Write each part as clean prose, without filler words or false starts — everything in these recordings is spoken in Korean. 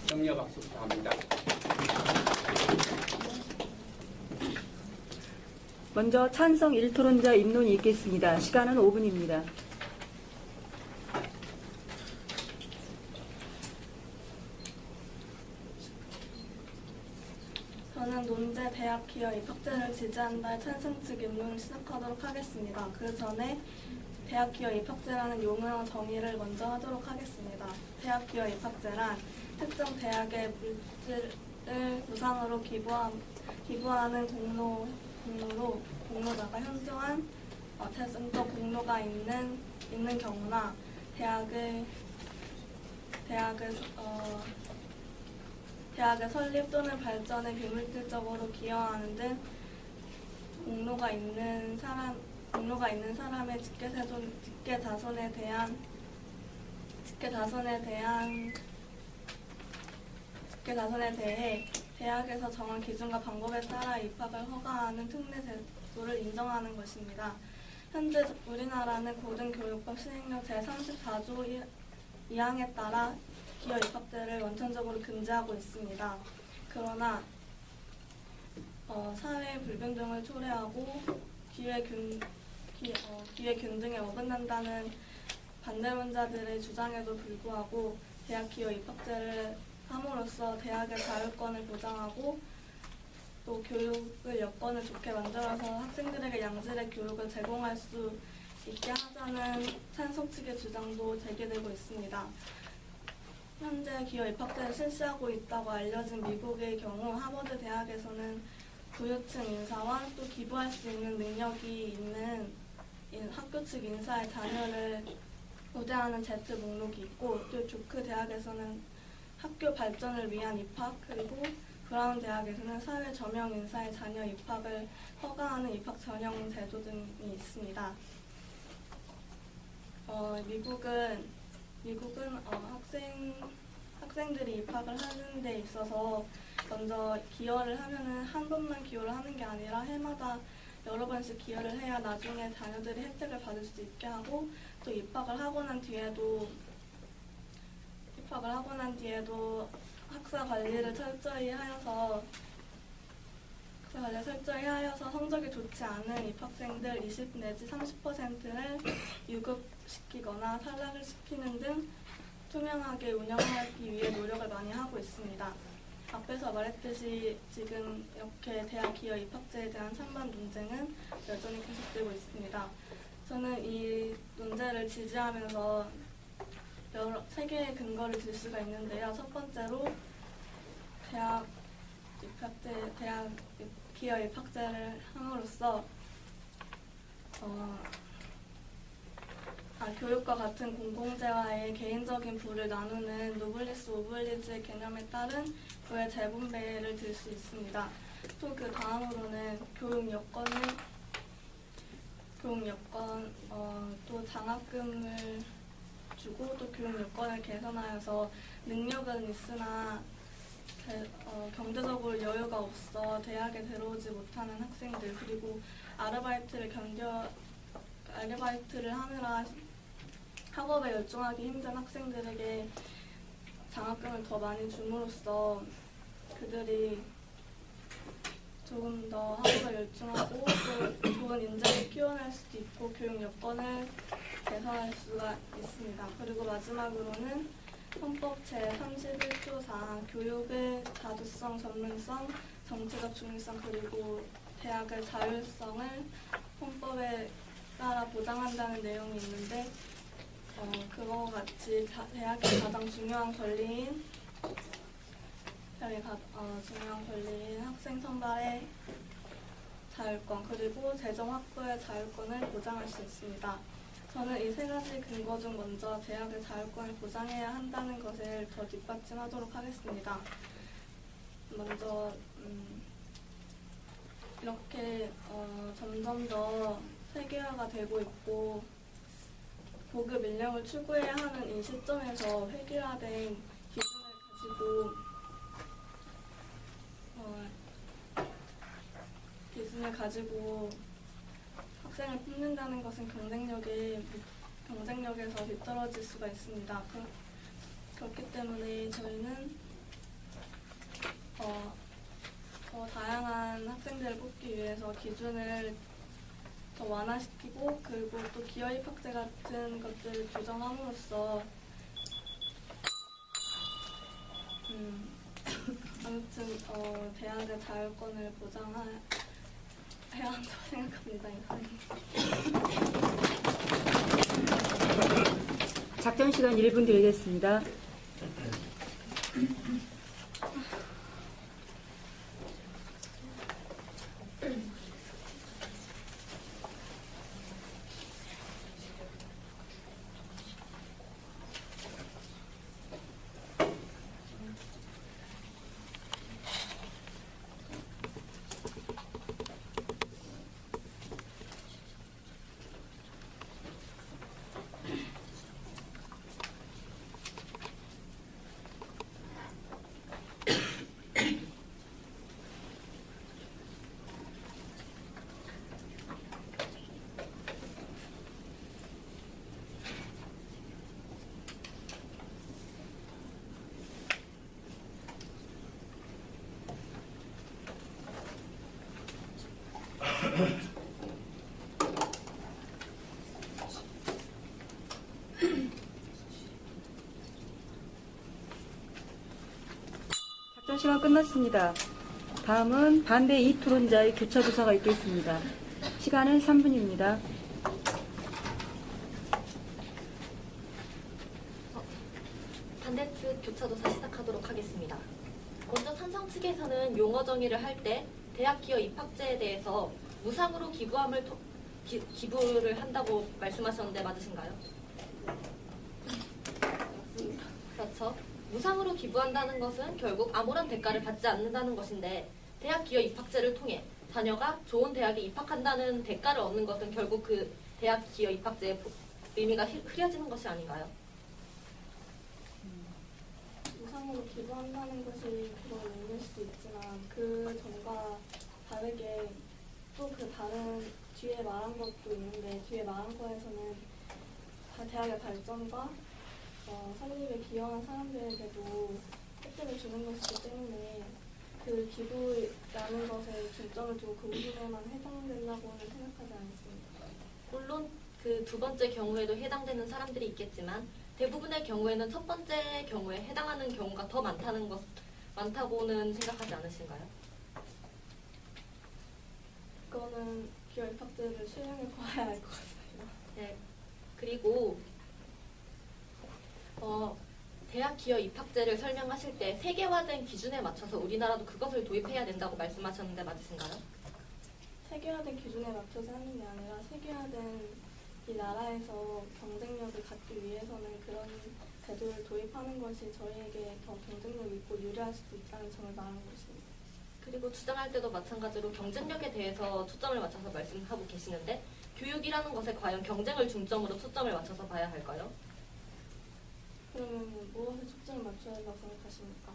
격려 박수 부탁합니다. 먼저 찬성 1토론자 입론이 있겠습니다. 시간은 5분입니다. 저는 논제 대학 기여 입학제를 지지한다의 찬성 측 입론을 시작하도록 하겠습니다. 그 전에 대학 기여 입학제라는 용어와 정의를 먼저 하도록 하겠습니다. 대학 기여 입학제란 특정 대학의 물질을 무상으로 기부하는 공로자가 현저한 재정적 공로가 있는 경우나 대학의 설립 또는 발전에 비물질적으로 기여하는 등 공로가 있는 사람의 직계자손에 대해 대학에서 정한 기준과 방법에 따라 입학을 허가하는 특례 제도를 인정하는 것입니다. 현재 우리나라는 고등교육법 시행령 제34조 2항에 따라 기여 입학제를 원천적으로 금지하고 있습니다. 그러나 사회 불평등을 초래하고 기회 균등에 어긋난다는 반대론자들의 주장에도 불구하고 대학 기여 입학제를 함으로써 대학의 자율권을 보장하고 또 교육을 여건을 좋게 만들어서 학생들에게 양질의 교육을 제공할 수 있게 하자는 찬성 측의 주장도 제기되고 있습니다. 현재 기여 입학제를 실시하고 있다고 알려진 미국의 경우 하버드 대학에서는 부유층 인사와 또 기부할 수 있는 능력이 있는 학교 측 인사의 자녀를 우대하는 Z 목록이 있고 또 조크 대학에서는 학교 발전을 위한 입학 그리고 브라운 대학에서는 사회 저명 인사의 자녀 입학을 허가하는 입학 전형 제도 등이 있습니다. 미국은 학생들이 입학을 하는 데 있어서 먼저 기여를 하면은 한 번만 기여를 하는 게 아니라 해마다 여러 번씩 기여를 해야 나중에 자녀들이 혜택을 받을 수 있게 하고 또 입학을 하고 난 뒤에도 학사 관리를 철저히 하여서 성적이 좋지 않은 입학생들 20 내지 30%를 유급시키거나 탈락을 시키는 등 투명하게 운영하기 위해 노력을 많이 하고 있습니다. 앞에서 말했듯이 지금 이렇게 대학 기여 입학제에 대한 찬반 논쟁은 여전히 계속되고 있습니다. 저는 이 논제를 지지하면서 세 개의 근거를 들 수가 있는데요. 첫 번째로 대학 기여 입학제를 함으로써 교육과 같은 공공재와의 개인적인 부를 나누는 노블리스 오블리주의 개념에 따른 부의 재분배를 들 수 있습니다. 또 그 다음으로는 교육 여건, 또 장학금을 주고 또 교육 여건을 개선하여서 능력은 있으나 경제적으로 여유가 없어 대학에 들어오지 못하는 학생들 그리고 아르바이트를 하느라 학업에 열중하기 힘든 학생들에게 장학금을 더 많이 줌으로써 그들이 조금 더 학업에 열중하고 또 좋은 인재를 키워낼 수도 있고 교육 여건을 개선할 수가 있습니다. 그리고 마지막으로는 헌법 제31조 4항 교육의 자주성, 전문성, 정치적 중립성 그리고 대학의 자율성을 헌법에 따라 보장한다는 내용이 있는데 그거와 같이 대학의 가장 중요한 권리인 학생 선발의 자율권 그리고 재정 확보의 자율권을 보장할 수 있습니다. 저는 이 세 가지 근거 중 먼저 대학의 자율권을 보장해야 한다는 것을 더 뒷받침하도록 하겠습니다. 먼저 이렇게 점점 더 세계화가 되고 있고 보급 인력을 추구해야 하는 이 시점에서 획일화된 기준을 가지고 학생을 뽑는다는 것은 경쟁력에서 뒤떨어질 수가 있습니다. 그렇기 때문에 저희는 기준을 더 완화시키고 그리고 또 기여 입학제 같은 것들을 규정함으로써 아무튼 대학의 자율권을 보장해야 한다고 생각합니다. 작전 시간 1분 드리겠습니다. 작전 시간 끝났습니다. 다음은 반대 이토론자의 교차 조사가 있겠습니다. 시간은 3분입니다. 반대 측 교차조사 시작하도록 하겠습니다. 먼저 찬성 측에서는 용어 정의를 할 때 대학 기여 입학제에 대해서 무상으로 기부를 한다고 말씀하셨는데 맞으신가요? 맞습니다. 그렇죠. 무상으로 기부한다는 것은 결국 아무런 대가를 받지 않는다는 것인데 대학 기여 입학제를 통해 자녀가 좋은 대학에 입학한다는 대가를 얻는 것은 결국 그 대학 기여 입학제의 의미가 흐려지는 것이 아닌가요? 무상으로 기부한다는 것이 그런 의미일 수도 있지만 그 전과 다르게 또 그 다른 뒤에 말한 것도 있는데 뒤에 말한 거에서는 대학의 발전과 설립에 기여한 사람들에게도 혜택을 주는 것이기 때문에 그 기부라는 것에 중점을 두고 그 부분에만 해당된다고는 생각하지 않습니다. 물론 그 두 번째 경우에도 해당되는 사람들이 있겠지만 대부분의 경우에는 첫 번째 경우에 해당하는 경우가 더 많다고는 생각하지 않으신가요? 그거는 기여 입학제를 수행해 봐야 알 것 같습니다. 네. 그리고 대학 기여 입학제를 설명하실 때 세계화된 기준에 맞춰서 우리나라도 그것을 도입해야 된다고 말씀하셨는데 맞으신가요? 세계화된 기준에 맞춰서 하는 게 아니라 세계화된 이 나라에서 경쟁력을 갖기 위해서는 그런 제도를 도입하는 것이 저희에게 더 경쟁력 있고 유리할 수도 있다는 점을 말하는 것입니다. 그리고 주장할 때도 마찬가지로 경쟁력에 대해서 초점을 맞춰서 말씀하고 계시는데 교육이라는 것에 과연 경쟁을 중점으로 초점을 맞춰서 봐야 할까요? 그러면 무엇에 초점을 맞춰야 한다고 생각하십니까?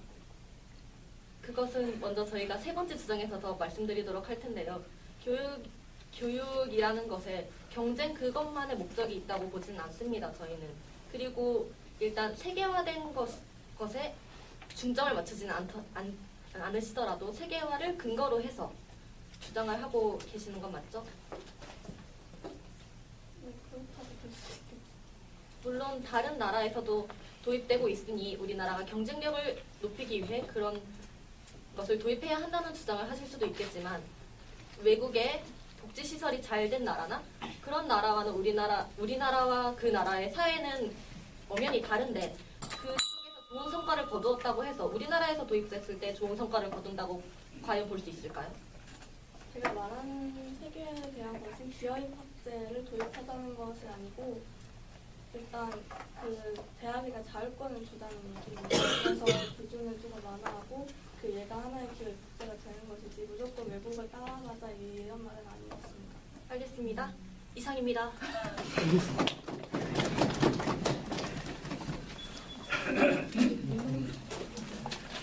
그것은 먼저 저희가 세 번째 주장에서 더 말씀드리도록 할 텐데요. 교육이라는 것에 경쟁 그것만의 목적이 있다고 보지는 않습니다. 저희는. 그리고 일단 세계화된 것에 중점을 맞추지는 않으시더라도 세계화를 근거로 해서 주장을 하고 계시는 건 맞죠? 네, 그렇다고 볼 수 있겠죠. 물론 다른 나라에서도 도입되고 있으니 우리나라가 경쟁력을 높이기 위해 그런 것을 도입해야 한다는 주장을 하실 수도 있겠지만 외국의 복지시설이 잘 된 나라나 그런 나라와는 우리나라와 그 나라의 사회는 엄연히 다른데 그쪽에서 좋은 성과를 거두었다고 해서 우리나라에서 도입됐을 때 좋은 성과를 거둔다고 과연 볼 수 있을까요? 제가 말하는 세계에 대한 것은 기여 입학제를 도입하자는 것이 아니고 일단 그 대학이가 자율권을 주자는 얘기입니다. 그래서 기준을 조금 완화하고 그 얘가 하나의 기여 입학제가 되는 것이지 무조건 외국을 따라가자 이런 말은 아니었습니다. 알겠습니다. 이상입니다.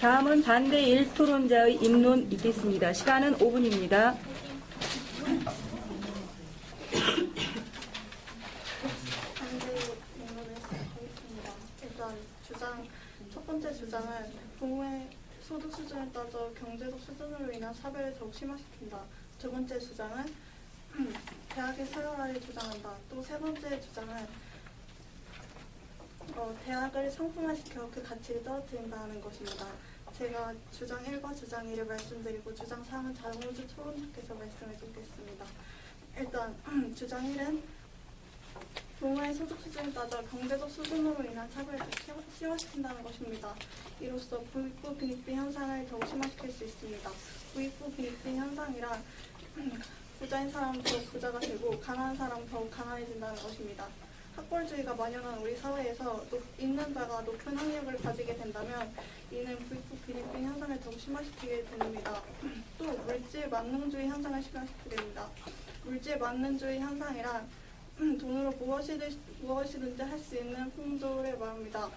다음은 반대 1토론자의 입론 있겠습니다. 시간은 5분입니다. 일단 첫 번째 주장은 부모의 소득 수준에 따져 경제적 수준으로 인한 차별을 더욱 심화시킨다. 두 번째 주장은 대학의 서열화를 주장한다. 또 세 번째 주장은 대학을 상품화시켜 그 가치를 떨어뜨린다는 것입니다. 제가 주장 1과 주장 2를 말씀드리고 주장 3은 장우주 초론자께서 말씀해 주겠습니다. 일단 주장 1은 부모의 소득 수준에 따라 경제적 수준으로 인한 차별을 심화시킨다는 것입니다. 이로써 부익부 빈익빈 현상을 더욱 심화시킬 수 있습니다. 부익부 빈익빈 현상이란 부자인 사람은 더욱 부자가 되고 가난한 사람은 더욱 가난해진다는 것입니다. 학벌주의가 만연한 우리 사회에서 있는 자가 높은 학력을 가지게 된다면 이는 부익부 빈익빈 현상을 더욱 심화시키게 됩니다. 또 물질 만능주의 현상을 심화시키게 됩니다. 물질 만능주의 현상이란 돈으로 무엇이든지 할 수 있는 풍조를 말합니다.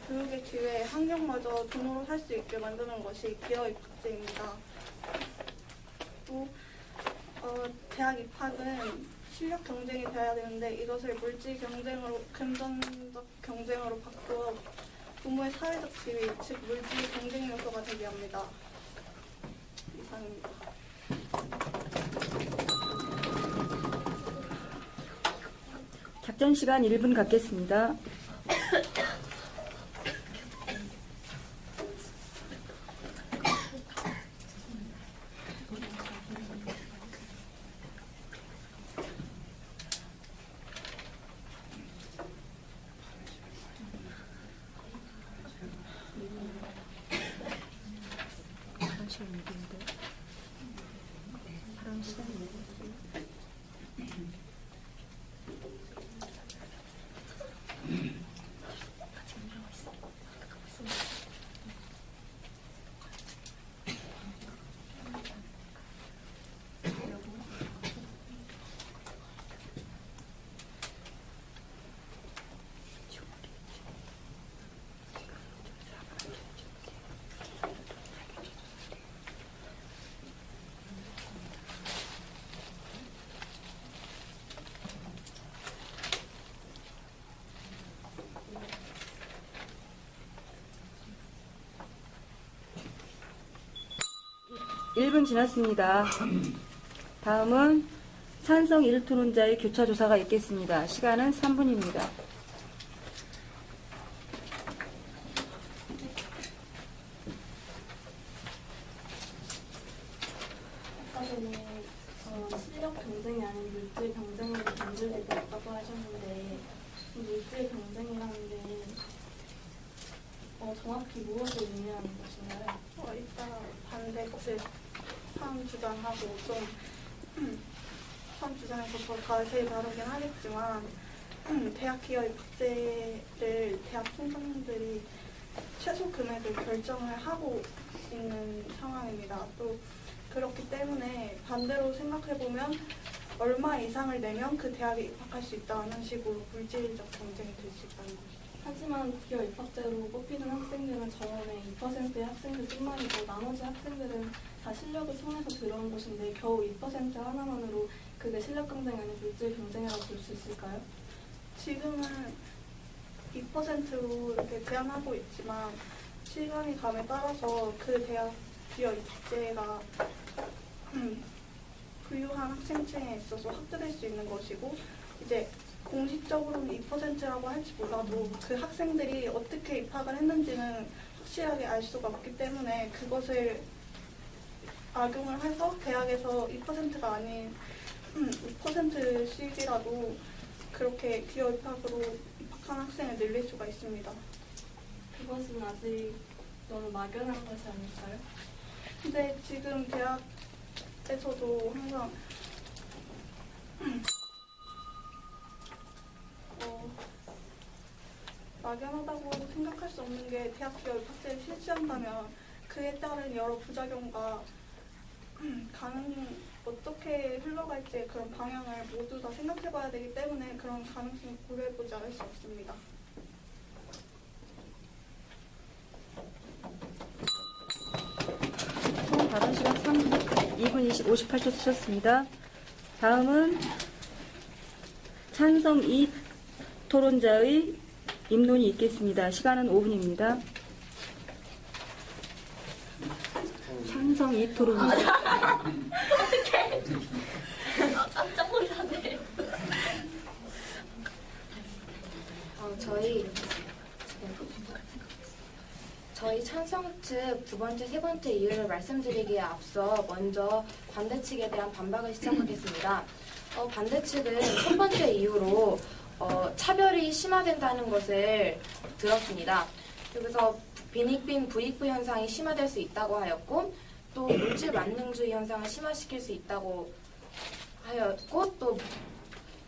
교육의 기회, 환경마저 돈으로 살 수 있게 만드는 것이 기업 입학제입니다. 또 대학 입학은 실력 경쟁이 돼야 되는데 이것을 물질 경쟁으로, 금전적 경쟁으로 바꾸어 부모의 사회적 지위, 즉 물질 경쟁 요소가 되게 합니다. 이상입니다. 작전 시간 1분 갖겠습니다. 일 분 지났습니다. 다음은 찬성 1토론자의 교차 조사가 있겠습니다. 시간은 3분입니다. 아까 전에 실력 경쟁이 아닌 물질 경쟁으로 만들게 되었다고 하셨는데 물질 경쟁이라는 게 정확히 무엇을 의미하는 것인가요? 일단 반대 측 3주장하고 좀 3주장에서 더 자세히 다루긴 하겠지만 대학 기업 입학제를 대학 총장들이 최소 금액을 결정을 하고 있는 상황입니다. 또 그렇기 때문에 반대로 생각해보면 얼마 이상을 내면 그 대학에 입학할 수 있다는 식으로 물질적 경쟁이 될 수 있다는 것이죠. 하지만 기업 입학제로 뽑히는 학생들은 저원의 2%의 학생들뿐만이고 나머지 학생들은 다 실력을 통해서 들어온 것인데 겨우 2% 하나만으로 그게 실력 경쟁이 아닌 물질 경쟁이라고 볼 수 있을까요? 지금은 2%로 이렇게 제한하고 있지만 시간이 감에 따라서 그 대학 기업 입학제가 부유한 학생층에 있어서 확대될 수 있는 것이고 이제 공식적으로는 2%라고 할지 몰라도 그 학생들이 어떻게 입학을 했는지는 확실하게 알 수가 없기 때문에 그것을 악용을 해서 대학에서 2%가 아닌 5%씩이라도 그렇게 기업 입학으로 입학한 학생을 늘릴 수가 있습니다. 그것은 아직 너무 막연한 것이 아닐까요? 근데 지금 대학에서도 항상 막연하다고 생각할 수 없는 게 대학 기업 입학제를 실시한다면 그에 따른 여러 부작용과 어떻게 흘러갈지 그런 방향을 모두 다 생각해봐야 되기 때문에 그런 가능성을 고려해보지 않을 수 없습니다. 총 발언 시간 2분 58초 쓰셨습니다. 다음은 찬성 2 토론자의 입론이 있겠습니다. 시간은 5분입니다. 찬성 2토론자. 깜짝 놀랐네. 저희 찬성 측 두 번째, 세 번째 이유를 말씀드리기에 앞서 먼저 반대 측에 대한 반박을 시작하겠습니다. 반대 측은 첫 번째 이유로 차별이 심화된다는 것을 들었습니다. 그래서 빈익빈 부익부 현상이 심화될 수 있다고 하였고, 또 물질 만능주의 현상을 심화시킬 수 있다고 하였고, 또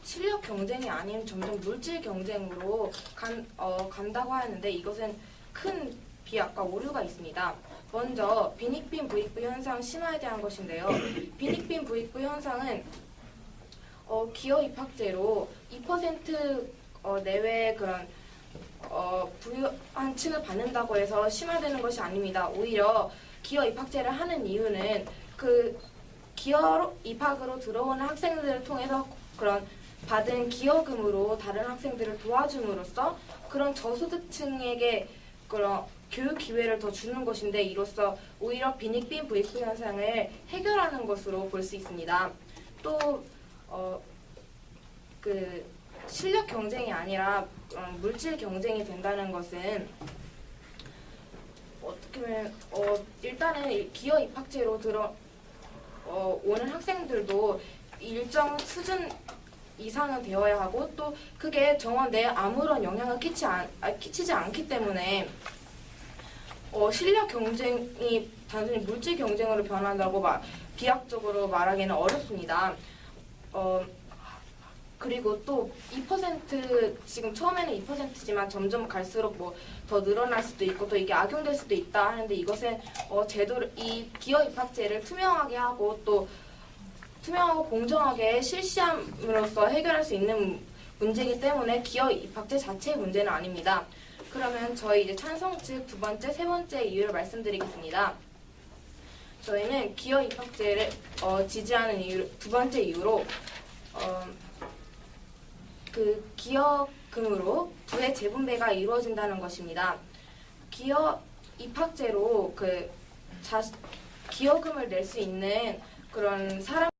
실력 경쟁이 아닌 점점 물질 경쟁으로 간다고 하였는데, 이것은 큰 비약과 오류가 있습니다. 먼저 빈익빈 부익부 현상 심화에 대한 것인데요. 빈익빈 부익부 현상은 기여 입학제로 2% 내외의 그런 부유한 층을 받는다고 해서 심화되는 것이 아닙니다. 오히려 기여 입학제를 하는 이유는 그 기여 입학으로 들어오는 학생들을 통해서 그런 받은 기여금으로 다른 학생들을 도와줌으로써 그런 저소득층에게 그런 교육 기회를 더 주는 것인데, 이로써 오히려 빈익빈 부익부 현상을 해결하는 것으로 볼 수 있습니다. 또 그 실력 경쟁이 아니라 물질 경쟁이 된다는 것은 어떻게 보면 일단은 기여 입학제로 오는 학생들도 일정 수준 이상은 되어야 하고, 또 그게 정원 내에 아무런 영향을 끼치지 않기 때문에 실력 경쟁이 단순히 물질 경쟁으로 변한다고 비약적으로 말하기는 어렵습니다. 그리고 또 2% 지금 처음에는 2%지만 점점 갈수록 뭐 더 늘어날 수도 있고 또 이게 악용될 수도 있다 하는데, 이것은 이 기여 입학제를 투명하게 하고 또 투명하고 공정하게 실시함으로써 해결할 수 있는 문제이기 때문에 기여 입학제 자체의 문제는 아닙니다. 그러면 저희 이제 찬성 측 두 번째, 세 번째 이유를 말씀드리겠습니다. 저희는 기여 입학제를 지지하는 이유, 두 번째 이유로 그 기여금으로 부의 재분배가 이루어진다는 것입니다. 기여 입학제로 기여금을 낼 수 있는 그런 사람